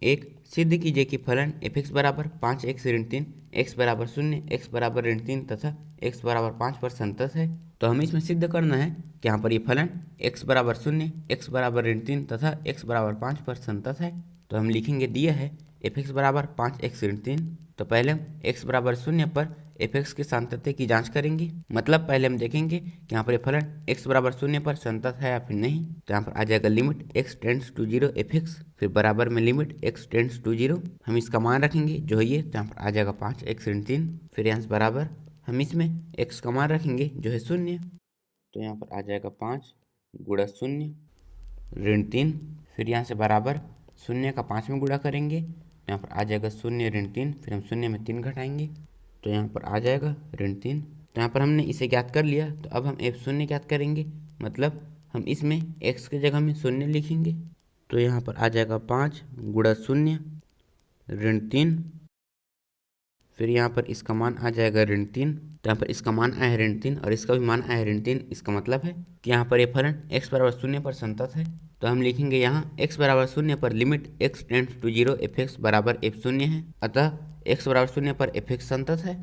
एक, सिद्ध कीजिए कि फलन f(x) बराबर 5x ऋण 3, x बराबर 0, x बराबर ऋण 3 तथा x बराबर 5 पर संतत है। तो हमें इसमें सिद्ध करना है कि यहाँ पर ये फलन x बराबर 0, x बराबर ऋण 3 तथा x बराबर 5 पर संतत है। तो हम लिखेंगे दिया है f(x) बराबर 5x ऋण 3। तो पहले हम x बराबर 0 पर f(x) के सातत्य की जांच करेंगे। मतलब पहले हम देखेंगे कि यहाँ पर ये फलन x बराबर 0 पर संतत है या फिर नहीं। तो यहाँ पर आ जाएगा limit x tends to 0 f(x), फिर बराबर में लिमिट x टेंड्स टू 0। हम इसका मान रखेंगे जो है ये, तो यहाँ पर आ जाएगा 5x ऋण 3। फिर यहाँ से बराबर हम इसमें x का मान रखेंगे जो है 0। तो यहाँ पर आ जाएगा 5 गुणा 0 ऋण 3। फिर यहाँ से बराबर 0 का 5 में गुणा करेंगे, तो यहाँ पर आ जाएगा 0 ऋण 3। फिर हम 0 में 3 घटाएंगे, तो यहाँ पर आ जाएगा ऋण 3। तो यहाँ पर हमने इसे ज्ञात कर लिया। तो अब हम f0 ज्ञात करेंगे, मतलब हम इसमें x की जगह में 0 लिखेंगे। तो यहाँ पर आ जाएगा 5 गुणा 0 ऋण 3। फिर यहाँ पर इसका मान आ जाएगा ऋण 3। तो यहाँ पर इसका मान आया है ऋण 3 और इसका भी मान आया है ऋण 3। इसका मतलब है कि यहाँ पर ये फलन x बराबर 0 पर संतत है। तो हम लिखेंगे यहाँ x बराबर 0 पर limit x tends to 0 f(x) बराबर f0 है। अतः x बराबर 0 पर f(x) संतत है।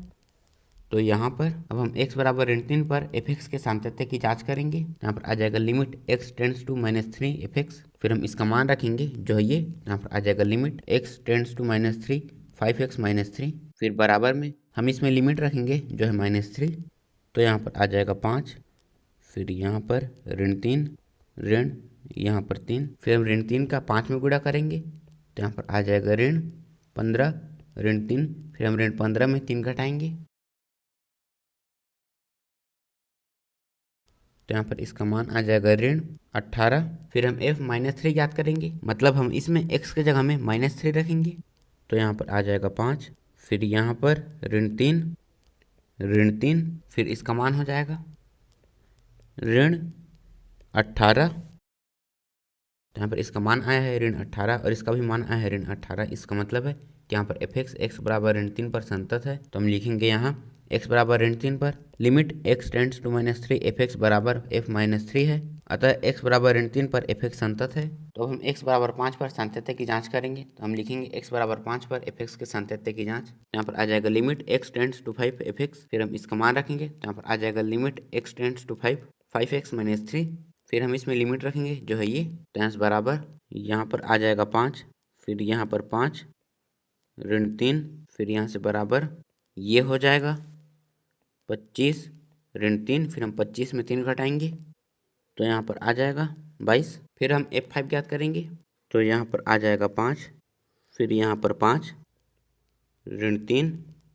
तो यहाँ पर अब हम x बराबर ऋण 3 पर f(x) के सातत्य की जांच करेंगे। यहाँ पर आ जाएगा limit x tends to -3 f(x). फिर हम इसका मान रखेंगे जो है ये, यहाँ पर आ जाएगा limit x tends to -3 5x - 3। फिर बराबर में हम इसमें लिमिट रखेंगे जो है -3। तो यहाँ पर आ जाएगा 5, फिर यहाँ पर ऋण 3 ऋण यहाँ पर 3। फिर हम ऋण 3 का 5 में गुणा करेंगे, तो यहाँ पर आ जाएगा ऋण 15 ऋण 3। फिर हम ऋण 15 में 3 घटाएंगे, तो यहाँ पर इसका मान आ जाएगा ऋण 18। फिर हम f-3 ज्ञात करेंगे, मतलब हम इसमें x की जगह में -3 रखेंगे। तो यहाँ पर आ जाएगा 5, फिर यहाँ पर ऋण 3। फिर इसका मान हो जाएगा ऋण 18। तो यहाँ पर इसका मान आया है ऋण 18 और इसका भी मान आया है ऋण 18। इसका मतलब है कि यहाँ पर f(x) x बराबर ऋण 3 पर संतत है। तो हम लिखेंगे यहाँ x बराबर ऋण 3 पर limit x tends to -3 f(x) बराबर f-3 है। अतः x बराबर ऋण 3 पर f(x) संतत है। तो हम x बराबर 5 पर सातत्य की जांच करेंगे। तो हम लिखेंगे x बराबर 5 पर f(x) के सातत्य की जांच। यहाँ पर आ जाएगा limit x tends to 5 f(x). फिर हम इसका मान रखेंगे, तो यहाँ पर आ जाएगा limit x tends to 5 5x - 3। फिर हम इसमें लिमिट रखेंगे जो है ये, टेंस बराबर यहाँ पर आ जाएगा 5, फिर यहाँ पर 5 ऋण 3। फिर यहाँ से बराबर ये हो जाएगा 25 ऋण 3। फिर हम 25 में 3 घटाएंगे, तो यहाँ पर आ जाएगा 22। फिर हम f5 ज्ञात करेंगे, तो यहाँ पर आ जाएगा 5, फिर यहाँ पर 5 ऋण 3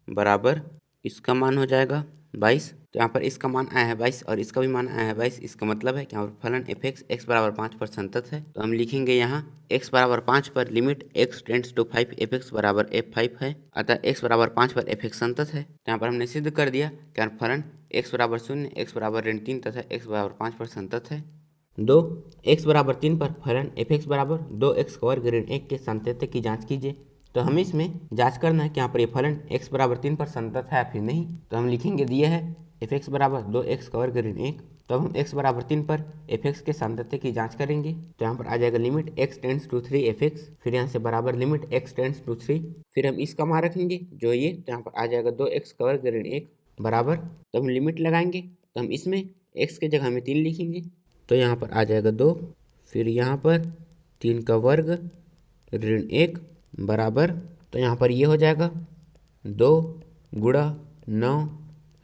बराबर इसका मान हो जाएगा 22। तो यहाँ पर इसका मान आया है 22 और इसका भी मान आया है 22। इसका मतलब है कि यहाँ पर फलन f(x) x बराबर 5 पर संतत है। तो हम लिखेंगे यहाँ x बराबर 5 पर limit x tends to 5 f(x) बराबर f5 है। अतः x बराबर 5 पर f(x) संतत है। तो यहाँ पर हमने सिद्ध कर दिया कि फलन x बराबर 0, x बराबर ऋण 3 तथा x बराबर 5 पर संतत है। 2, x बराबर 3 पर फलन f(x) बराबर 2x वर्ग ऋण 1 के सातत्य की जाँच कीजिए। तो हमें इसमें जांच करना है कि यहाँ पर ये फलन x बराबर 3 पर संतत है या फिर नहीं। तो हम लिखेंगे दिया है f(x) बराबर 2x वर्ग ऋण 1। तो हम x बराबर 3 पर f(x) के सातत्य की जांच करेंगे। तो यहाँ पर आ जाएगा limit x tends to 3 f(x), फिर यहाँ से बराबर लिमिट x टेंड्स टू 3। फिर हम इसका मान रखेंगे जो ये, तो यहाँ पर आ जाएगा 2x वर्ग ऋण 1 बराबर। तो हम लिमिट लगाएंगे, तो हम इसमें x के जगह में 3 लिखेंगे। तो यहाँ पर आ जाएगा 2, फिर यहाँ पर 3 का वर्ग ऋण 1 बराबर। तो यहाँ पर ये हो जाएगा 2 गुणा 9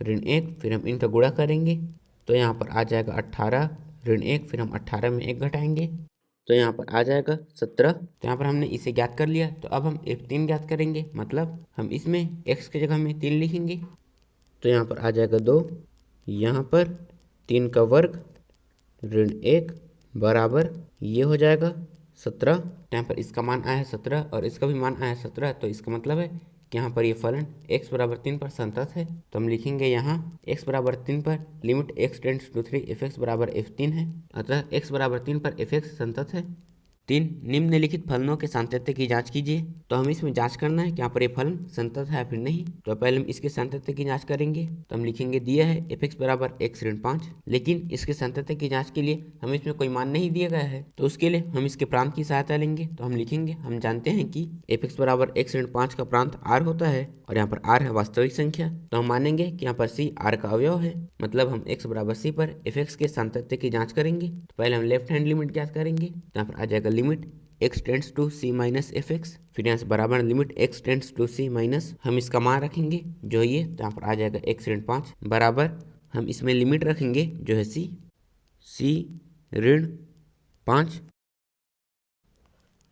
ऋण 1। फिर हम इनका गुणा करेंगे, तो यहाँ पर आ जाएगा 18 ऋण 1। फिर हम 18 में 1 घटाएंगे, तो यहाँ पर आ जाएगा 17। तो यहाँ पर हमने इसे ज्ञात कर लिया। तो अब हम f3 ज्ञात करेंगे, मतलब हम इसमें x की जगह में 3 लिखेंगे। तो यहाँ पर आ जाएगा 2, यहाँ पर 3 का वर्ग ऋण 1 बराबर ये हो जाएगा 17। यहाँ पर इसका मान आया है 17 और इसका भी मान आया है 17। तो इसका मतलब है कि यहाँ पर ये फलन x बराबर 3 पर संतत है। तो हम लिखेंगे यहाँ x बराबर 3 पर limit x tends to 3 f(x) बराबर f3 है। अतः x बराबर 3 पर f(x) संतत है। 3 निम्नलिखित फलनों के सातत्य की जांच कीजिए। तो हमें इसमें जांच करना है कि यहाँ पर ये फलन संतत है या फिर नहीं। तो पहले हम इसके सातत्य की जांच करेंगे। तो हम लिखेंगे दिया है f(x) बराबर x ऋण 5, लेकिन इसके सातत्य की जांच के लिए हमें इसमें कोई मान नहीं दिया गया है। तो उसके लिए हम इसके प्रांत की सहायता लेंगे। तो हम लिखेंगे, हम जानते हैं कि f(x) बराबर x ऋण 5 का प्रांत r होता है और यहाँ पर r है वास्तविक संख्या। तो हम मानेंगे कि यहाँ पर c r का अवयव है, मतलब हम x बराबर c पर f(x) के सातत्य की जांच करेंगे। तो पहले हम लेफ्ट हैंड लिमिट ज्ञात करेंगे। तो यहाँ पर आ जाएगा limit x tends to c minus F X, फिर यहाँ से बराबर limit x tends to c minus हम इसका मान रखेंगे जो ये, तो यहाँ पर आ जाएगा x ऋण 5 बराबर हम इसमें लिमिट रखेंगे जो है c ऋण 5।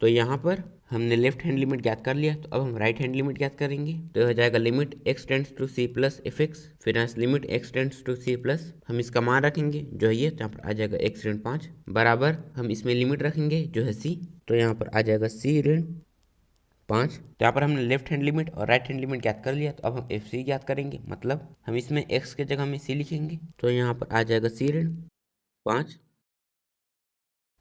तो यहाँ पर हमने लेफ्ट हैंड लिमिट ज्ञात कर लिया। तो अब हम राइट हैंड लिमिट ज्ञात करेंगे। तो यह हो जाएगा limit x tends to c plus F X, फिर यहाँ से limit x tends to c plus हम इसका मान रखेंगे जो है ये, तो यहाँ पर आ जाएगा x ऋण 5 बराबर हम इसमें लिमिट रखेंगे जो है c। तो यहाँ पर आ जाएगा c ऋण 5। तो यहाँ पर हमने लेफ्ट हैंड लिमिट और राइट हैंड लिमिट ज्ञात कर लिया। तो अब हम एफ सी ज्ञात करेंगे, मतलब हम इसमें x के जगह में c लिखेंगे। तो यहाँ पर आ जाएगा c ऋण 5।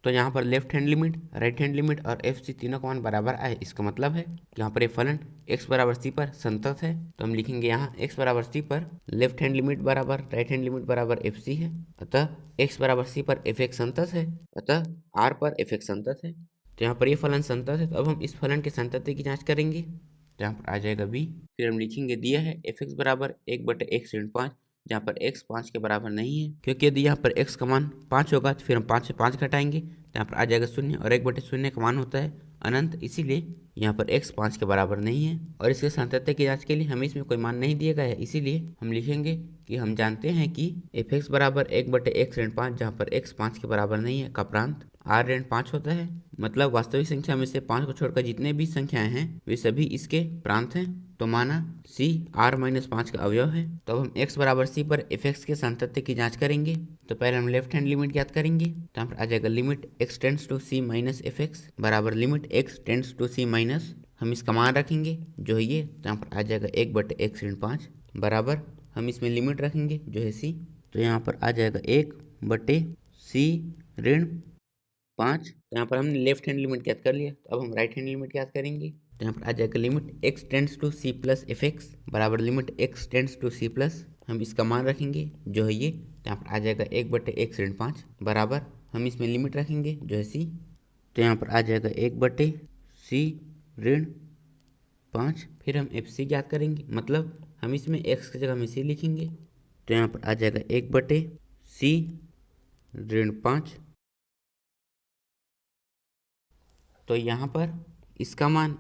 तो यहाँ पर left hand limit, right hand limit और एफ सी तीनों का मान बराबर आए, इसका मतलब है यहाँ पर ये फलन x बराबर c पर संतत है। तो हम लिखेंगे यहाँ x बराबर c पर लेफ्ट हैंड लिमिट बराबर राइट हैंड लिमिट बराबर एफ सी है, अतः x बराबर c पर एफ एक्स संतत है, अतः r पर एफ एक्स संतत है। तो यहाँ पर ये फलन संतत है। तो अब हम इस फलन के संतत्य की जाँच करेंगे। तो यहाँ पर आ जाएगा b, फिर हम लिखेंगे दिया है एफ एक्स बराबर 1/x ऋण 5, जहाँ पर x 5 के बराबर नहीं है, क्योंकि यदि यहाँ पर x का मान 5 होगा तो फिर हम 5 से 5 घटाएंगे तो यहाँ पर आ जाएगा 0, और 1/0 का मान होता है अनंत, इसीलिए यहाँ पर x 5 के बराबर नहीं है। और इसके सातत्य की जांच के लिए हमें इसमें कोई मान नहीं दिया गया है, इसीलिए हम लिखेंगे कि हम जानते हैं कि f(x) बराबर 1/x ऋण 5, जहाँ पर x 5 के बराबर नहीं है, का प्रांत r ऋण 5 होता है। मतलब वास्तविक संख्या में से 5 को छोड़कर जितने भी संख्याएं हैं वे सभी इसके प्रांत हैं। तो माना c r-5 का अवयव है। तो अब हम x बराबर c पर f(x) के सातत्य की जांच करेंगे। तो पहले हम लेफ्ट हैंड लिमिट ज्ञात करेंगे। तो यहाँ पर आ जाएगा limit x tends to c minus F X बराबर limit x tends to c minus हम इसका मान रखेंगे जो है ये, तो यहाँ पर आ जाएगा 1/x ऋण 5 बराबर हम इसमें लिमिट रखेंगे जो है c। तो यहाँ पर आ जाएगा 1/c ऋण 5। तो यहाँ पर हमने लेफ्ट हैंड लिमिट ज्ञात कर लिया। तो अब हम राइट हैंड लिमिट ज्ञात करेंगे। तो यहाँ पर आ जाएगा limit x tends to c plus F X बराबर limit x tends to c plus हम इसका मान रखेंगे जो है ये, तो यहाँ पर आ जाएगा 1/x ऋण 5 बराबर हम इसमें लिमिट रखेंगे जो है c। तो यहाँ पर आ जाएगा 1/c ऋण 5, फिर हम एफ सी ज्ञात करेंगे, मतलब हम इसमें x की जगह में c लिखेंगे। तो यहाँ पर आ जाएगा 1/c ऋण 5। तो यहाँ पर इसका मान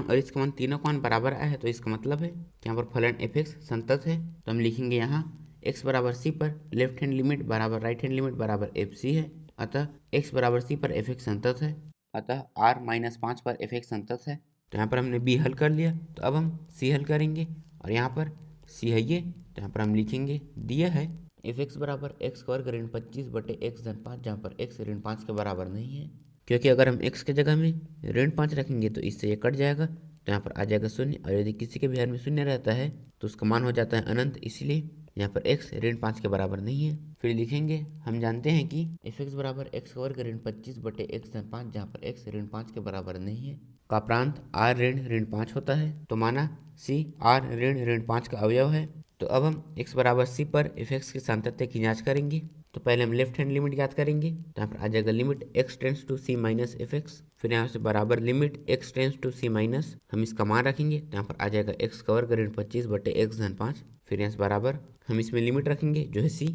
और इसका मान तीनों का मान बराबर आया है, तो इसका मतलब है कि यहाँ पर फलन एफ एक्स संतत है। तो हम लिखेंगे यहाँ x बराबर c पर लेफ्ट हैंड लिमिट बराबर राइट हैंड लिमिट बराबर एफ सी है, अतः x बराबर c पर एफ एक्स संतत है, अतः r-5 पर एफ एक्स संतत है। तो यहाँ पर हमने b हल कर लिया। तो अब हम c हल करेंगे, और यहाँ पर c है ये, तो यहाँ पर हम लिखेंगे दिया है एफ एक्स बराबर x वर्ग ऋण 25/x धन 5, जहाँ पर x ऋण 5 के बराबर नहीं है, क्योंकि अगर हम x के जगह में ऋण 5 रखेंगे तो इससे ये कट जाएगा। तो यहाँ पर आ जाएगा 0, और यदि किसी के भी हर में 0 रहता है तो उसका मान हो जाता है अनंत, इसलिए यहाँ पर x ऋण 5 के बराबर नहीं है। फिर लिखेंगे हम जानते हैं कि एफ एक्स बराबर x वर्ग ऋण 25/x धन 5, जहाँ पर x ऋण 5 के बराबर नहीं है, का प्रांत r ऋण 5 होता है। तो माना c r ऋण 5 का अवयव है। तो अब हम x बराबर c पर एफ एक्स के सातत्य की जाँच करेंगे। तो पहले हम लेफ्ट हैंड लिमिट ज्ञात करेंगे। तो यहाँ पर आ जाएगा limit x tends to c minus F X, फिर यहाँ से बराबर limit x tends to c minus हम इसका मान रखेंगे। तो यहाँ पर आ जाएगा x का वर्ग ऋण 25/x धन 5, फिर यहाँ से बराबर हम इसमें लिमिट रखेंगे जो है c।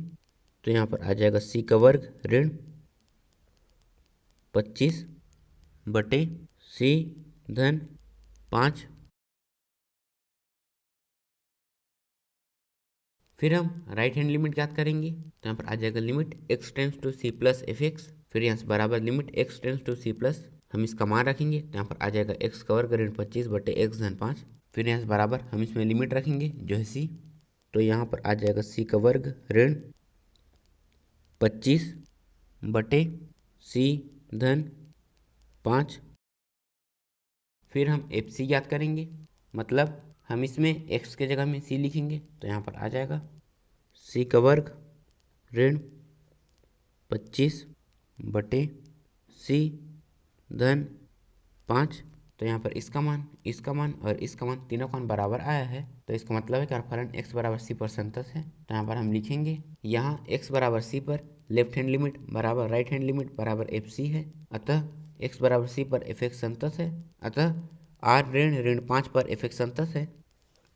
तो यहाँ पर आ जाएगा c का वर्ग ऋण 25/c धन 5, फिर हम राइट हैंड लिमिट ज्ञात करेंगे। तो यहाँ पर आ जाएगा limit x tends to c plus F X, फिर यहाँ से बराबर limit x tends to c plus हम इसका मान रखेंगे। तो यहाँ पर आ जाएगा x का वर्ग ऋण 25/x धन 5, फिर यहाँ से बराबर हम इसमें लिमिट रखेंगे जो है c। तो यहाँ पर आ जाएगा c का वर्ग ऋण 25/c धन 5, फिर हम एफ सी ज्ञात करेंगे, मतलब हम इसमें x के जगह में c लिखेंगे। तो यहाँ पर आ जाएगा c का वर्ग ऋण 25/c धन 5। तो यहाँ पर इसका मान और इसका मान तीनों का मान बराबर आया है, तो इसका मतलब है कि हमारा फलन x बराबर c पर संतत है। तो यहाँ पर हम लिखेंगे यहाँ x बराबर c पर लेफ्ट हैंड लिमिट बराबर राइट हैंड लिमिट बराबर fc है, अतः x बराबर c पर fx संतत है, अतः r ऋण 5 पर fx संतत है।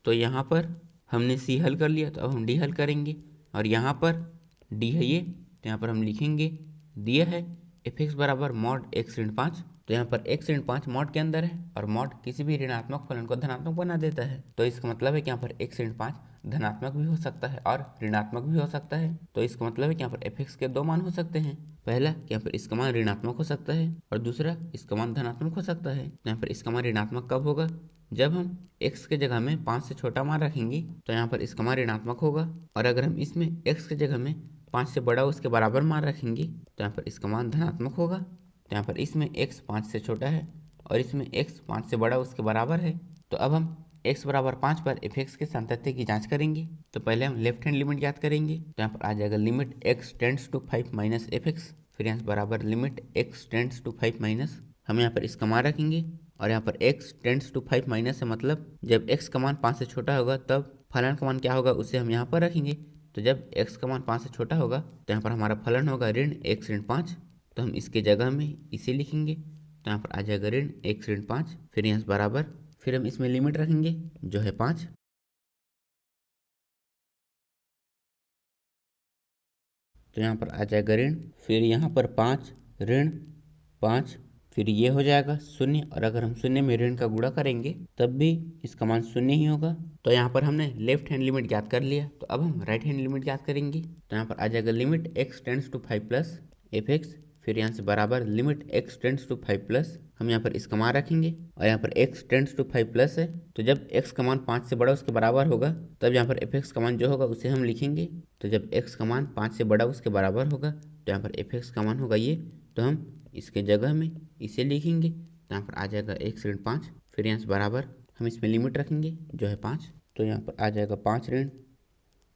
तो यहाँ पर हमने c हल कर लिया, तो अब हम d हल करेंगे, और यहाँ पर d है ये, तो यहाँ पर हम लिखेंगे दिया है fx बराबर मॉड x ऋण 5। तो यहाँ पर x ऋण 5 मॉड के अंदर है, और मॉड किसी भी ऋणात्मक फलन को धनात्मक बना देता है। तो इसका मतलब है कि यहाँ पर x ऋण 5 धनात्मक भी हो सकता है और ऋणात्मक भी हो सकता है। तो इसका मतलब है कि यहाँ पर fx के दो मान हो सकते हैं, पहला कि यहाँ पर इसका मान ऋणात्मक हो सकता है और दूसरा इसका मान धनात्मक हो सकता है। तो यहाँ पर इसका मान ऋणात्मक कब होगा? जब हम x के जगह में 5 से छोटा मान रखेंगे, तो यहाँ पर इसका मान ऋणात्मक होगा, और अगर हम इसमें x के जगह में 5 से बड़ा उसके बराबर मान रखेंगे, तो यहाँ पर इसका मान धनात्मक होगा। तो यहाँ पर इसमें x 5 से छोटा है और इसमें x 5 से बड़ा उसके बराबर है। तो अब हम x बराबर 5 पर fx के सातत्य की जांच करेंगे। तो पहले हम लेफ्ट हैंड लिमिट ज्ञात करेंगे। तो यहाँ पर आ जाएगा limit x tends to 5 minus fx, फिर यहाँ बराबर limit x tends to 5 minus, हम यहाँ पर इसका मान रखेंगे, और यहाँ पर x टेंड्स टू 5 माइनस है, मतलब जब x का मान 5 से छोटा होगा तब फलन का मान क्या होगा उसे हम यहाँ पर रखेंगे। तो जब x का मान 5 से छोटा होगा तो यहाँ पर हमारा फलन होगा ऋण x ऋण 5, तो हम इसके जगह में इसे लिखेंगे। तो यहाँ पर आ जाएगा ऋण x ऋण 5, फिर यहाँ बराबर, फिर हम इसमें लिमिट रखेंगे जो है 5। तो यहाँ पर आ जाएगा ऋण, फिर यहाँ पर 5 ऋण 5, फिर ये हो जाएगा 0, और अगर हम 0 में ऋण का गुणा करेंगे तब भी इसका मान 0 ही होगा। तो यहाँ पर हमने लेफ्ट हैंड लिमिट ज्ञात कर लिया, तो अब हम राइट हैंड लिमिट ज्ञात करेंगे। तो यहाँ पर आ जाएगा limit x tends to 5 plus fx, फिर यहाँ से बराबर limit x tends to 5 plus, हम यहाँ पर इसका मान रखेंगे, और यहाँ पर x टेंड्स टू 5 प्लस है, तो जब x का मान 5 से बड़ा उसके बराबर होगा तब यहाँ पर fx का मान जो होगा उसे हम लिखेंगे। तो जब x का मान 5 से बड़ा उसके बराबर होगा तो यहाँ पर fx का मान होगा ये, तो हम इसके जगह में इसे लिखेंगे। तो यहाँ पर आ जाएगा x ऋण 5, फिर यहाँ से बराबर हम इसमें लिमिट रखेंगे जो है 5। तो यहाँ पर आ जाएगा 5 ऋण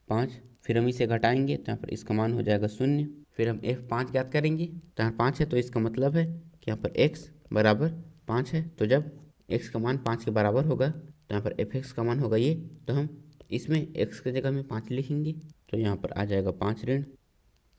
5, फिर हम इसे घटाएंगे तो यहाँ पर इसका मान हो जाएगा 0, फिर हम f5 ज्ञात करेंगे। तो यहाँ 5 है तो इसका मतलब है कि यहाँ पर x बराबर 5 है, तो जब x का मान 5 के बराबर होगा तो यहाँ पर fx का मान होगा ये, तो हम इसमें x की जगह में 5 लिखेंगे। तो यहाँ पर आ जाएगा 5 ऋण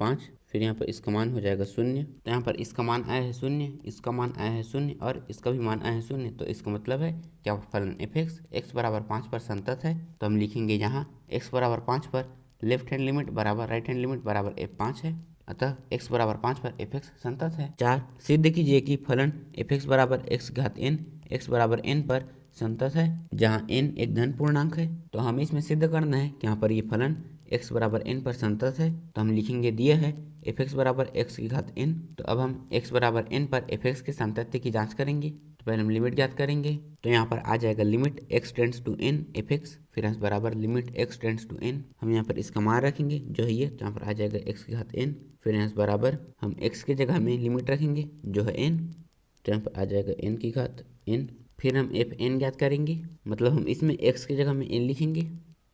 5, फिर यहाँ पर इसका मान हो जाएगा 0। तो यहाँ पर इसका मान आया है 0, इसका मान आया है 0 और इसका भी मान आया है 0, तो इसका मतलब है क्या फलन fx x बराबर 5 पर संतत है। तो हम लिखेंगे यहाँ x बराबर 5 पर लेफ्ट हैंड लिमिट बराबर राइट हैंड लिमिट बराबर f5 है, अतः x बराबर 5 पर fx संतत है। 4 सिद्ध कीजिए कि फलन fx बराबर x घात n x बराबर n पर संतत है, जहाँ n एक धन पूर्णांक है। तो हमें इसमें सिद्ध करना है कि यहाँ पर ये फलन x बराबर n पर संतत है। तो हम लिखेंगे दिया है fx बराबर x की घात n, तो अब हम x बराबर n पर fx के सातत्य की जांच करेंगे। तो पहले हम लिमिट ज्ञात करेंगे। तो यहाँ पर आ जाएगा limit x tends to n fx, फिर यहाँ बराबर limit x tends to n, हम यहाँ पर इसका मान रखेंगे जो है ये, तो यहाँ पर आ जाएगा x की घात n, फिर यहाँ बराबर हम x के जगह में लिमिट रखेंगे जो है n, तो यहाँ पर आ जाएगा n की घात n, फिर हम fn ज्ञात करेंगे, मतलब हम इसमें x की जगह में n लिखेंगे।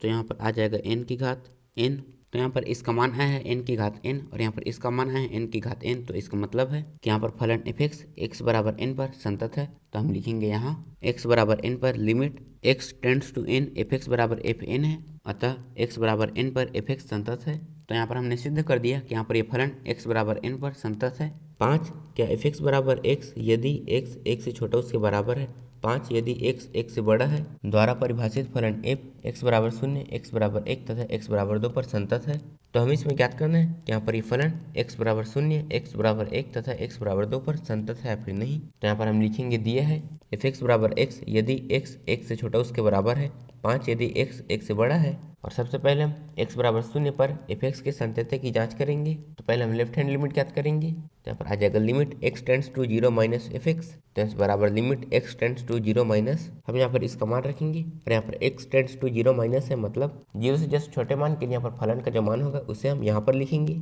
तो यहाँ पर आ जाएगा n की घात n, तो यहाँ पर इसका मान आया है n की घात n और यहाँ पर इसका मान आया है n की घात n, तो इसका मतलब है कि यहाँ पर फलन fx x बराबर n पर संतत है। तो हम लिखेंगे यहाँ x बराबर n पर limit x tends to n fx बराबर fn है, अतः x बराबर n पर fx संतत है। तो यहाँ पर हमने सिद्ध कर दिया कि यहाँ पर ये फलन x बराबर n पर संतत है। 5 क्या fx बराबर x यदि x 1 से छोटा उसके बराबर है, 5 यदि x 1 से बड़ा है, द्वारा परिभाषित फलन f x बराबर 0 x बराबर 1 तथा x बराबर 2 पर संतत है। तो हमें इसमें ज्ञात करना है कि यहाँ पर ये फलन x बराबर 0 x बराबर 1 तथा x बराबर 2 पर संतत है या फिर नहीं। तो यहाँ पर हम लिखेंगे दिया है fx बराबर x यदि x 1 से छोटा उसके बराबर है, 5 यदि x 1 से बड़ा है, और सबसे पहले हम x बराबर 0 पर fx के संतत्य की जांच करेंगे। तो पहले हम लेफ्ट हैंड लिमिट ज्ञात करेंगे। तो यहाँ पर आ जाएगा limit x tends to 0 minus fx, तो यहाँ बराबर limit x tends to 0 minus, हम यहाँ पर इसका मान रखेंगे, और यहाँ पर x टेंड्स टू 0 माइनस है, मतलब 0 से जस्ट छोटे मान के लिए यहाँ पर फलन का जो मान होगा उसे हम यहाँ पर लिखेंगे।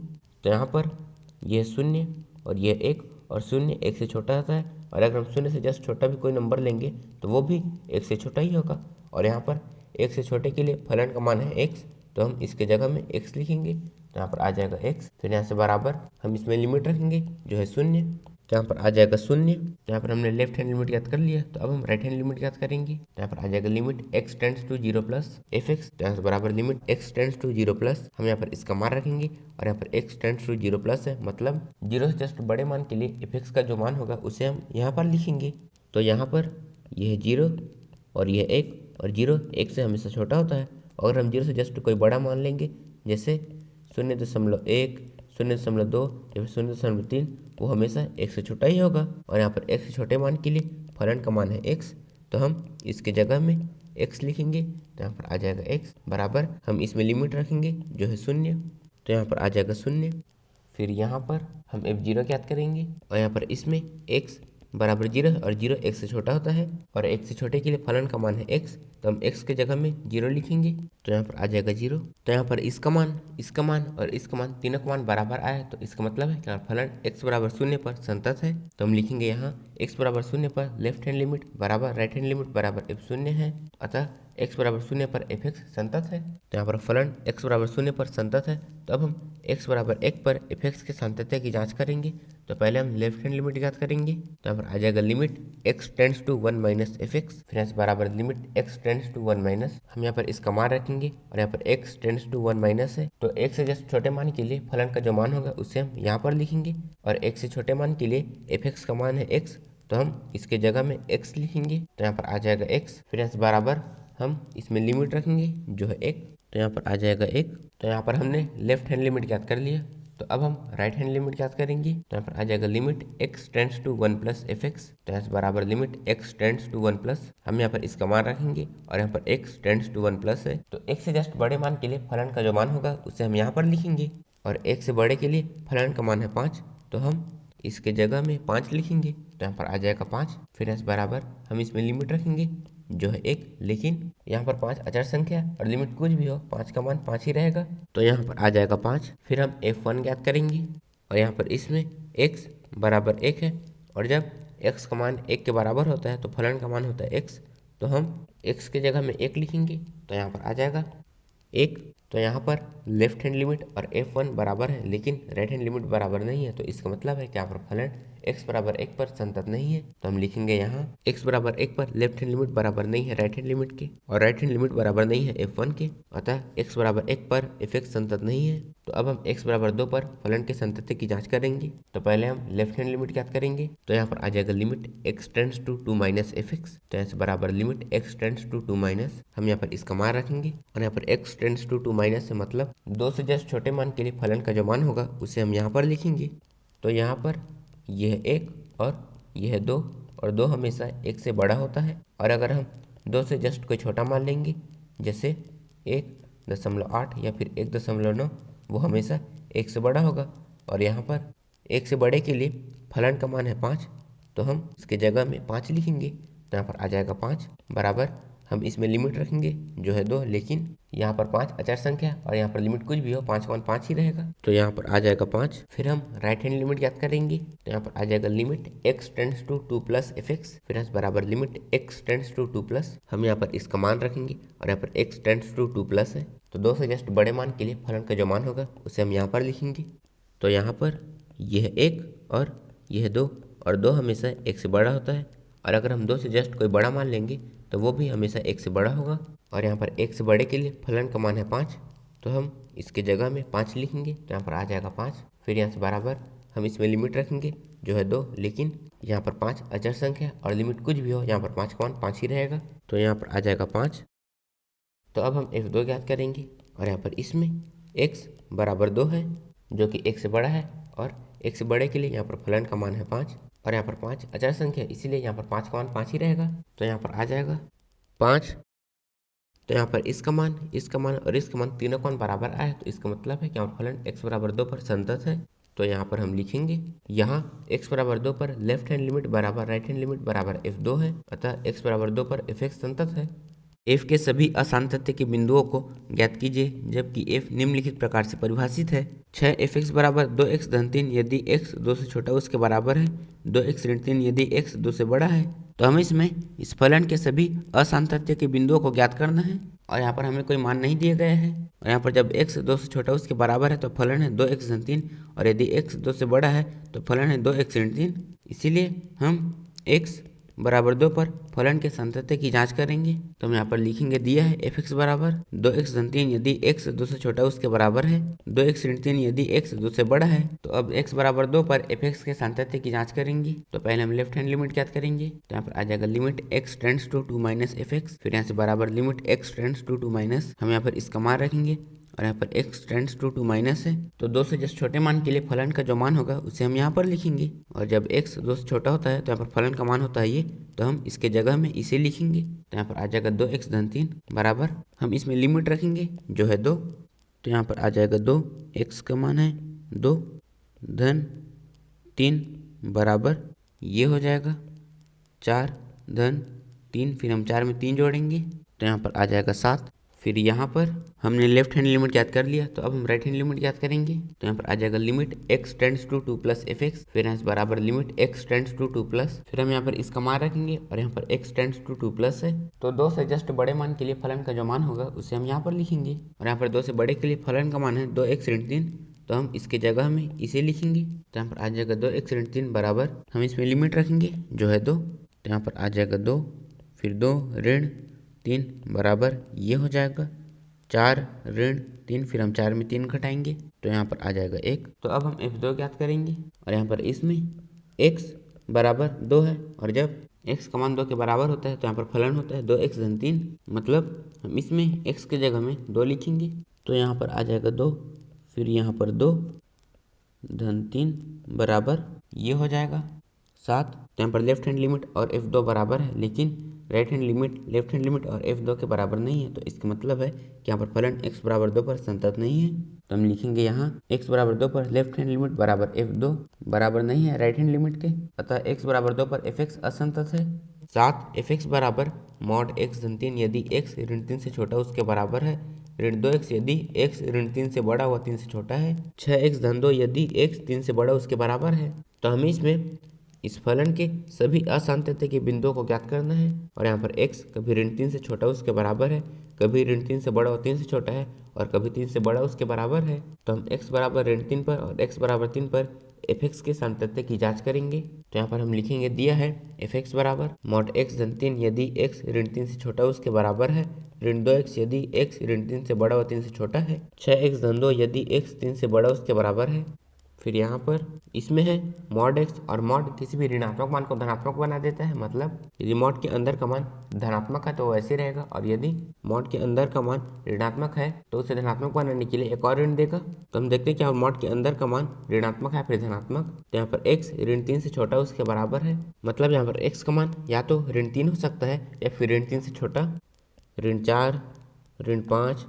तो यहाँ पर ये 0 और ये 1, और 0 1 से छोटा होता है, और अगर हम 0 से जस्ट छोटा भी कोई नंबर लेंगे तो वो भी 1 से छोटा ही होगा, और यहाँ पर 1 से छोटे के लिए फलन का मान है x, तो हम इसके जगह में x लिखेंगे। तो यहाँ पर आ जाएगा x, फिर यहाँ से बराबर हम इसमें लिमिट रखेंगे जो है 0। तो यहाँ पर आ जाएगा 0। तो यहाँ पर हमने लेफ्ट हैंड लिमिट ज्ञात कर लिया, तो अब हम राइट हैंड लिमिट ज्ञात करेंगे। तो यहाँ पर आ जाएगा limit x tends to 0 plus fx, तो यहाँ से बराबर limit x tends to 0 plus, हम यहाँ पर इसका मान रखेंगे और यहाँ पर x टेंड्स टू 0 प्लस है, मतलब 0 से जस्ट बड़े मान के लिए fx का जो मान होगा उसे हम यहाँ पर लिखेंगे। तो यहाँ पर यह 0 और यह 1 और 0 1 से हमेशा छोटा होता है। अगर हम 0 से जस्ट कोई बड़ा मान लेंगे जैसे 0.1, 0.2 या फिर 0.3, वो हमेशा 1 से छोटा ही होगा। और यहाँ पर 1 से छोटे मान के लिए फलन का मान है x, तो हम इसके जगह में x लिखेंगे। तो यहाँ पर आ जाएगा x बराबर, हम इसमें लिमिट रखेंगे जो है 0, तो यहाँ पर आ जाएगा 0। फिर यहाँ पर हम f0 ज्ञात करेंगे और यहाँ पर इसमें x बराबर 0 और 0 1 से छोटा होता है और 1 से छोटे के लिए फलन का मान है x, तो हम x के जगह में 0 लिखेंगे। तो यहाँ पर आ जाएगा 0। तो यहाँ पर इसका मान और इसका मान तीनों का मान बराबर आया, तो इसका मतलब है कि फलन x बराबर 0 पर संतत है। तो हम लिखेंगे यहाँ x बराबर 0 पर लेफ्ट हैंड लिमिट बराबर राइट हैंड लिमिट बराबर f0 है, अतः x बराबर 0 पर fx संतत है। तो यहाँ पर फलन x बराबर 0 पर संतत है, तो अब हम x बराबर 1 पर fx के सातत्य की जांच करेंगे। तो पहले हम लेफ्ट हैंड लिमिट ज्ञात करेंगे। तो यहाँ पर आ जाएगा limit x tends to 1 minus fx, फिर यहाँ से बराबर limit x tends to 1 minus, हम यहाँ पर इसका मान रखेंगे और यहाँ पर x टेंड्स टू 1 माइनस है, तो x से जस्ट छोटे मान के लिए फलन का जो मान होगा उसे हम यहाँ पर लिखेंगे और x से छोटे मान के लिए fx का मान है x, तो हम इसके जगह में x लिखेंगे। तो यहाँ पर आ जाएगा x, फिर यहाँ से बराबर हम इसमें लिमिट रखेंगे जो है 1, तो यहाँ पर आ जाएगा 1। तो यहाँ पर हमने लेफ्ट हैंड लिमिट ज्ञात कर लिया, तो अब हम राइट हैंड लिमिट ज्ञात करेंगे। तो यहाँ पर आ जाएगा limit x tends to 1 plus fx, तो यहाँ से बराबर limit x tends to 1 plus, हम यहाँ पर इसका मान रखेंगे और यहाँ पर x टेंड्स टू 1 प्लस है, तो x से जस्ट बड़े मान के लिए फलन का जो मान होगा उसे हम यहाँ पर लिखेंगे और 1 से बड़े के लिए फलन का मान है 5, तो हम इसके जगह में 5 लिखेंगे। तो यहाँ पर आ जाएगा 5, फिर इस बराबर हम इसमें लिमिट रखेंगे जो है 1, लेकिन यहाँ पर 5 अचर संख्या और लिमिट कुछ भी हो 5 का मान 5 ही रहेगा, तो यहाँ पर आ जाएगा 5। फिर हम f1 ज्ञात करेंगे और यहाँ पर इसमें x बराबर 1 है और जब x का मान 1 के बराबर होता है तो फलन का मान होता है x, तो हम x के जगह में 1 लिखेंगे। तो यहाँ पर आ जाएगा 1। तो यहाँ पर लेफ्ट हैंड लिमिट और f1 बराबर है लेकिन राइट हैंड लिमिट बराबर नहीं है, तो इसका मतलब है कि यहाँ पर फलन x बराबर 1 पर संतत नहीं है। तो हम लिखेंगे यहाँ x बराबर 1 पर लेफ्ट हैंड लिमिट बराबर नहीं है राइट हैंड लिमिट के और राइट हैंड लिमिट बराबर नहीं है f1 के, अतः x बराबर 1 पर fx संतत नहीं है। तो अब हम x बराबर 2 पर फलन के संतत्य की जांच करेंगे। तो पहले हम लेफ्ट हैंड लिमिट ज्ञात करेंगे। तो यहाँ पर आ जाएगा limit x tends to 2 minus fx, तो यहाँ से बराबर limit x tends to 2 minus, हम यहाँ पर इसका मान रखेंगे और यहाँ पर x टेंड्स टू 2 माइनस से मतलब 2 से जस्ट छोटे मान के लिए फलन का जो मान होगा उसे हम यहाँ पर लिखेंगे। तो यहाँ पर यह 1 और यह 2 और 2 हमेशा 1 से बड़ा होता है, और अगर हम 2 से जस्ट कोई छोटा मान लेंगे जैसे 1.8 या फिर 1.9, वो हमेशा 1 से बड़ा होगा। और यहाँ पर 1 से बड़े के लिए फलन का मान है 5, तो हम इसके जगह में 5 लिखेंगे। तो यहाँ पर आ जाएगा 5 बराबर, हम इसमें लिमिट रखेंगे जो है 2, लेकिन यहाँ पर 5 अचर संख्या और यहाँ पर लिमिट कुछ भी हो 5 का मान 5 ही रहेगा, तो यहाँ पर आ जाएगा 5। फिर हम राइट हैंड लिमिट ज्ञात करेंगे। तो यहाँ पर आ जाएगा limit x tends to 2 plus fx, फिर यहाँ बराबर limit x tends to 2 plus, हम यहाँ पर इसका मान रखेंगे और यहाँ पर x टेंड्स टू 2 प्लस है, तो 2 से जस्ट बड़े मान के लिए फलन का जो मान होगा उसे हम यहाँ पर लिखेंगे। तो यहाँ पर यह 1 और यह 2 और 2 हमेशा 1 से बड़ा होता है, और अगर हम 2 से जस्ट कोई बड़ा मान लेंगे तो वो भी हमेशा 1 से बड़ा होगा। और यहाँ पर 1 से बड़े के लिए फलन का मान है 5, तो हम इसके जगह में 5 लिखेंगे। तो यहाँ पर आ जाएगा 5, फिर यहाँ से बराबर हम इसमें लिमिट रखेंगे जो है 2, लेकिन यहाँ पर 5 अचर संख्या और लिमिट कुछ भी हो यहाँ पर 5 का मान 5 ही रहेगा, तो यहाँ पर आ जाएगा 5। तो अब हम f2 ज्ञात करेंगे और यहाँ पर इसमें x बराबर 2 है जो कि 1 से बड़ा है, और 1 से बड़े के लिए यहाँ पर फलन का मान है 5 और यहाँ पर 5 अचर संख्या, इसीलिए यहाँ पर 5 का मान 5 ही रहेगा। तो यहाँ पर आ जाएगा 5। तो यहाँ पर इसका मान और इसका मान तीनों का मान बराबर आया, तो इसका मतलब है कि यहाँ पर फलन x बराबर 2 पर संतत है। तो यहाँ पर हम लिखेंगे यहाँ x बराबर 2 पर लेफ्ट हैंड लिमिट बराबर राइट हैंड लिमिट बराबर f2 है, अतः x बराबर 2 पर fx संतत है। f के सभी असांतत्य के बिंदुओं को ज्ञात कीजिए जबकि f निम्नलिखित प्रकार से परिभाषित है। 6fx बराबर 2x धन 3 यदि x 2 से छोटा उसके बराबर है, 2x ऋण 3 यदि x 2 से बड़ा है। तो हमें इसमें इस फलन के सभी असांतत्य के बिंदुओं को ज्ञात करना है और यहाँ पर हमें कोई मान नहीं दिए गए हैं। और यहाँ पर जब x 2 से छोटा उसके बराबर है तो फलन है 2x धन 3, और यदि x 2 से बड़ा है तो फलन है 2x ऋण 3। इसीलिए हम x बराबर 2 पर फलन के सातत्य की जांच करेंगे। तो हम यहाँ पर लिखेंगे, दिया है f(x) बराबर 2x धन 3 यदि x 2 से छोटा उसके बराबर है, 2x ऋण 3 यदि x 2 से बड़ा है। तो अब x बराबर 2 पर f(x) के सातत्य की जांच करेंगे। तो पहले हम लेफ्ट हैंड लिमिट ज्ञात करेंगे। तो यहाँ पर आ जाएगा limit x tends to 2 minus f(x), फिर यहाँ से बराबर limit x tends to 2 minus, हम यहाँ पर इसका मान रखेंगे और यहाँ पर x टेंड्स टू 2 माइनस है। तो 2 से जस्ट छोटे मान के लिए फलन का जो मान होगा उसे हम यहाँ पर लिखेंगे, और जब x 2 से छोटा होता है तो यहाँ पर फलन का मान होता है ये, तो हम इसके जगह में इसे लिखेंगे। तो यहाँ पर आ जाएगा 2x धन 3 बराबर, हम इसमें लिमिट रखेंगे जो है 2। तो यहाँ पर आ जाएगा 2x का मान है 2 धन 3 बराबर, ये हो जाएगा 4 धन 3, फिर हम 4 में 3 जोड़ेंगे तो यहाँ पर आ जाएगा 7। फिर यहाँ पर हमने लेफ्ट हैंड लिमिट ज्ञात कर लिया, तो अब हम राइट हैंड लिमिट ज्ञात करेंगे। तो यहाँ पर आ जाएगा limit x tends to 2 plus f(x), फिर यहाँ से बराबर limit x tends to 2 plus, फिर हम यहाँ पर इसका मान रखेंगे और यहाँ पर x टेंड्स टू 2 प्लस है। तो 2 से जस्ट बड़े मान के लिए फलन का जो मान होगा उसे हम यहाँ पर लिखेंगे, और यहाँ पर 2 से बड़े के लिए फलन का मान है 2x ऋण 3, तो हम इसके जगह में इसे लिखेंगे। तो यहाँ पर आ जाएगा 2x ऋण 3 बराबर, हम इसमें लिमिट रखेंगे जो है 2। तो यहाँ पर आ जाएगा 2 फिर 2 ऋण 3 बराबर, ये हो जाएगा 4 ऋण 3, फिर हम 4 में 3 घटाएंगे तो यहाँ पर आ जाएगा 1। तो अब हम f2 ज्ञात करेंगे, और यहाँ पर इसमें x बराबर 2 है, और जब x का मान 2 के बराबर होता है तो यहाँ पर फलन होता है 2x धन 3, मतलब हम इसमें x के जगह में 2 लिखेंगे। तो यहाँ पर आ जाएगा 2 फिर यहाँ पर 2 धन 3 बराबर, ये हो जाएगा 7। तो यहाँ पर लेफ्ट हैंड लिमिट और f2 बराबर है, लेकिन right hand limit left hand limit और f2 के बराबर नहीं है। तो इसका मतलब है कि यहाँ पर फलन x बराबर 2 पर संतत नहीं है। तो हम लिखेंगे यहाँ x बराबर 2 पर लेफ्ट हैंड लिमिट बराबर f2 बराबर नहीं है राइट हैंड लिमिट के, अतः x बराबर 2 पर f(x) असंतत है। 7 f(x) बराबर मॉड x धन 3 यदि x ऋण 3 से छोटा उसके बराबर है, ऋण 2x यदि x ऋण 3 से बड़ा व 3 से छोटा है, 6x धन 2 यदि x 3 से बड़ा उसके बराबर है। तो हमें इसमें इस फलन के सभी असांतत्य के बिंदुओं को ज्ञात करना है, और यहाँ पर x कभी ऋण 3 से छोटा उसके बराबर है, कभी ऋण 3 से बड़ा और 3 से छोटा है, और कभी 3 से बड़ा उसके बराबर है। तो हम x बराबर ऋण 3 पर और x बराबर 3 पर f(x) के सातत्य की जांच करेंगे। तो यहाँ पर हम लिखेंगे, दिया है f(x) बराबर मॉड x धन 3 यदि x ऋण 3 से छोटा उसके बराबर है, ऋण 2x यदि x ऋण 3 से बड़ा और 3 से छोटा है, 6x धन 2 यदि x 3 से बड़ा उसके बराबर है। फिर यहाँ पर इसमें है मॉड x, और मॉड किसी भी ऋणात्मक मान को धनात्मक बना देता है, मतलब यदि मॉड के अंदर का मान धनात्मक है तो वो ऐसे रहेगा, और यदि मॉड के अंदर का मान ऋणात्मक है तो उसे धनात्मक बनाने के लिए एक और ऋण देगा। तो हम देखते हैं कि मॉड के अंदर का मान ऋणात्मक है फिर धनात्मक। तो यहाँ पर x ऋण 3 से छोटा उसके बराबर है, मतलब यहाँ पर x का मान या तो ऋण 3 हो सकता है या फिर ऋण 3 से छोटा, ऋण 4 ऋण 5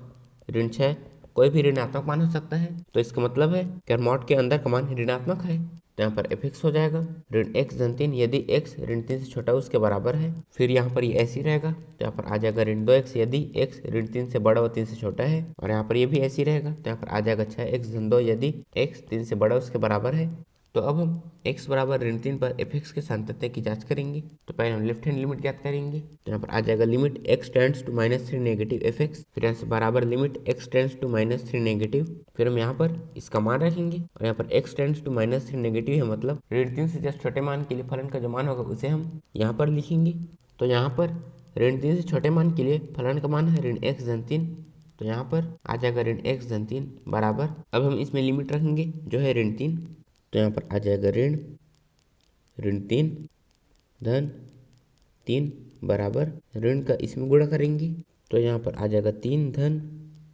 ऋण 6 कोई भी ऋणात्मक मान हो सकता है। तो इसका मतलब है कि मॉड के अंदर का मान ऋणात्मक है। तो यहाँ पर f(x) हो जाएगा ऋण x धन 3 यदि x ऋण 3 से छोटा उसके बराबर है, फिर यहाँ पर ये ऐसे ही रहेगा। तो यहाँ पर आ जाएगा ऋण 2x यदि x ऋण 3 से बड़ा और 3 से छोटा है, और यहाँ पर ये भी ऐसे ही रहेगा। तो यहाँ पर आ जाएगा 6x धन 2 यदि x 3 से बड़ा उसके बराबर है। तो अब हम x बराबर ऋण 3 पर f(x) के सातत्य की जांच करेंगे। तो पहले हम लेफ्ट हैंड लिमिट ज्ञात करेंगे। तो यहाँ पर आ जाएगा limit x tends to -3 negative f(x), फिर यहाँ से बराबर limit x tends to -3 negative, फिर हम यहाँ पर इसका मान रखेंगे, और यहाँ पर x टेंड्स टू -3 नेगेटिव है, मतलब ऋण 3 से जस्ट छोटे मान के लिए फलन का जो मान होगा उसे हम यहाँ पर लिखेंगे। तो यहाँ पर ऋण 3 से छोटे मान के लिए फलन का मान है ऋण x धन 3, तो यहाँ पर आ जाएगा ऋण x धन 3 बराबर, अब हम इसमें लिमिट रखेंगे जो है ऋण 3। तो यहाँ पर आ जाएगा ऋण 3 धन 3 बराबर, ऋण का इसमें गुणा करेंगे तो यहाँ पर आ जाएगा 3 धन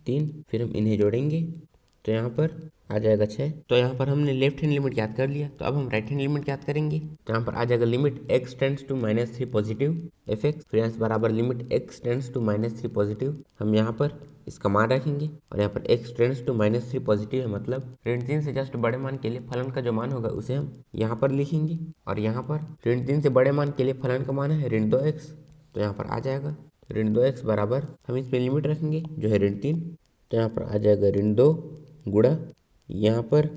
3, फिर हम इन्हें जोड़ेंगे तो यहाँ पर आ जाएगा 6। तो यहाँ पर हमने लेफ्ट हैंड लिमिट ज्ञात कर लिया। तो अब हम राइट हैंड लिमिट ज्ञात करेंगे। तो यहाँ पर आ जाएगा limit x tends to -3 positive f(x), फिर यहाँ से बराबर limit x tends to -3 positive, हम यहाँ पर इसका मान रखेंगे, और यहाँ पर x टेंड्स टू -3 पॉजिटिव है, मतलब ऋण 3 से जस्ट बड़े मान के लिए फलन का जो मान होगा उसे हम यहाँ पर लिखेंगे, और यहाँ पर ऋण 3 से बड़े मान के लिए फलन का मान है ऋण 2x। तो यहाँ पर आ जाएगा ऋण 2x बराबर, हम इसमें लिमिट रखेंगे जो है ऋण 3। तो यहाँ पर आ जाएगा ऋण 2 गुणा यहाँ पर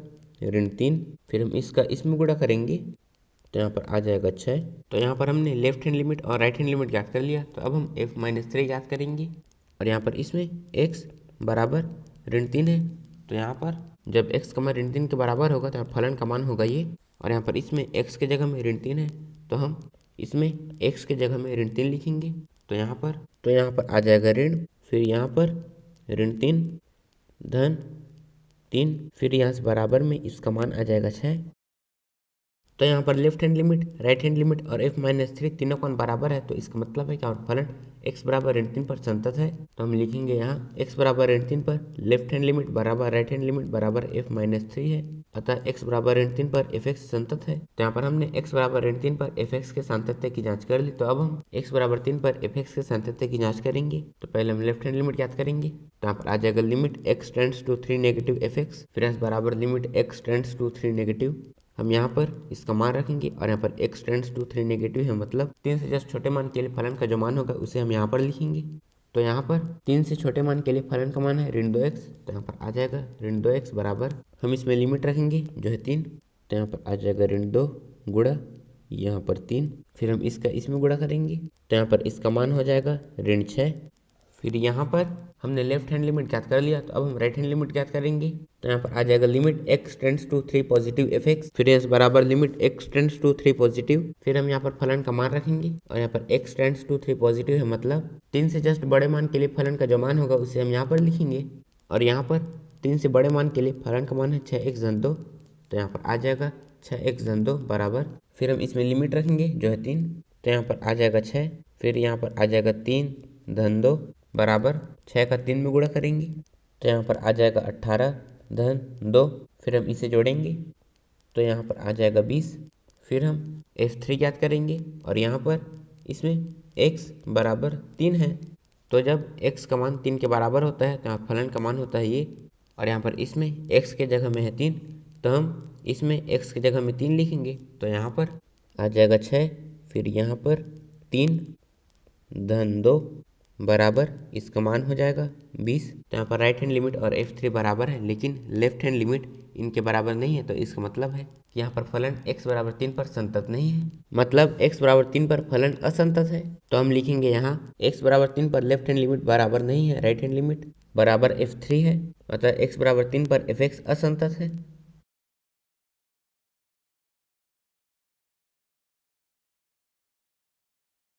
ऋण 3, फिर हम इसका इसमें गुणा करेंगे तो यहाँ पर आ जाएगा 6। तो यहाँ पर हमने लेफ्ट हैंड लिमिट और राइट हैंड लिमिट ज्ञात कर लिया। तो अब हम f-3 ज्ञात करेंगे, और यहाँ पर इसमें x बराबर ऋण 3 है। तो यहाँ पर जब x ऋण 3 के बराबर होगा तो यहाँ फलन का मान होगा ये। और यहाँ पर इसमें x के जगह में ऋण 3 है तो हम इसमें x के जगह में ऋण 3 लिखेंगे। तो यहाँ पर आ जाएगा ऋण, फिर यहाँ पर ऋण 3 धन 3, फिर यहाँ से बराबर में इसका मान आ जाएगा 6। तो यहाँ पर left hand limit, right hand limit और f-3 तीनों कौन बराबर है, तो इसका मतलब है कि और फलन x बराबर ऋण 3 पर संतत है। तो हम लिखेंगे यहाँ x बराबर ऋण 3 पर लेफ्ट हैंड लिमिट बराबर राइट हैंड लिमिट बराबर f-3 है, अतः x बराबर ऋण 3 पर fx संतत है। तो यहाँ पर हमने x बराबर ऋण 3 पर fx के सातत्य की जांच कर ली। तो अब हम x बराबर 3 पर fx के सातत्य की जांच करेंगे। तो पहले हम लेफ्ट हैंड लिमिट याद करेंगे। तो यहाँ पर आ जाएगा limit x tends to 3 negative fx, फिर यहाँ बराबर limit x tends to 3 negative. हम यहाँ पर इसका मान रखेंगे और यहाँ पर x टेंड्स टू 3 नेगेटिव है, मतलब 3 से जस्ट छोटे मान के लिए फलन का जो मान होगा उसे हम यहाँ पर लिखेंगे। तो यहाँ पर 3 से छोटे मान के लिए फलन का मान है ऋण 2x। तो यहाँ पर आ जाएगा ऋण 2x बराबर, हम इसमें लिमिट रखेंगे जो है 3। तो यहाँ पर आ जाएगा ऋण 2 गुणा यहाँ पर 3, फिर हम इसका इसमें गुणा करेंगे। तो यहाँ पर इसका मान हो जाएगा ऋण 6। फिर यहाँ पर हमने लेफ्ट हैंड लिमिट ज्ञात कर लिया, तो अब हम राइट हैंड लिमिट ज्ञात करेंगे। तो यहाँ पर आ जाएगा limit x tends to 3 positive fx, फिर यहाँ बराबर limit x tends to 3 positive, फिर हम यहाँ पर फलन का मान रखेंगे और यहाँ पर x टेंड्स टू 3 पॉजिटिव है, मतलब 3 से जस्ट बड़े मान के लिए फलन का जो मान होगा उसे हम यहाँ पर लिखेंगे। और यहाँ पर 3 से बड़े मान के लिए फलन का मान है 6x धन 2। तो यहाँ पर आ जाएगा 6x धन 2 बराबर, फिर हम इसमें लिमिट रखेंगे जो है 3। तो यहाँ पर आ जाएगा 6, फिर यहाँ पर आ जाएगा 3 धन 2 बराबर 6 का 3 में गुणा करेंगे। तो यहाँ पर आ जाएगा 18 धन 2, फिर हम इसे जोड़ेंगे तो यहाँ पर आ जाएगा 20। फिर हम f3 ज्ञात करेंगे और यहाँ पर इसमें x बराबर 3 है। तो जब x का मान 3 के बराबर होता है तो यहाँ फलन का मान होता है ये। और यहाँ पर इसमें x के जगह में है 3, तो हम इसमें x के जगह में 3 लिखेंगे। तो यहाँ पर आ जाएगा 6, फिर यहाँ पर 3 धन 2 बराबर इसका मान हो जाएगा 20। तो यहाँ पर राइट हैंड लिमिट और f3 बराबर है, लेकिन लेफ्ट हैंड लिमिट इनके बराबर नहीं है। तो इसका मतलब है कि यहाँ पर फलन x बराबर 3 पर संतत नहीं है, मतलब x बराबर 3 पर फलन असंतत है। तो हम लिखेंगे यहाँ x बराबर 3 पर लेफ्ट हैंड लिमिट बराबर नहीं है राइट हैंड लिमिट, बराबर f3 है, अतः x बराबर 3 पर fx असंतत है।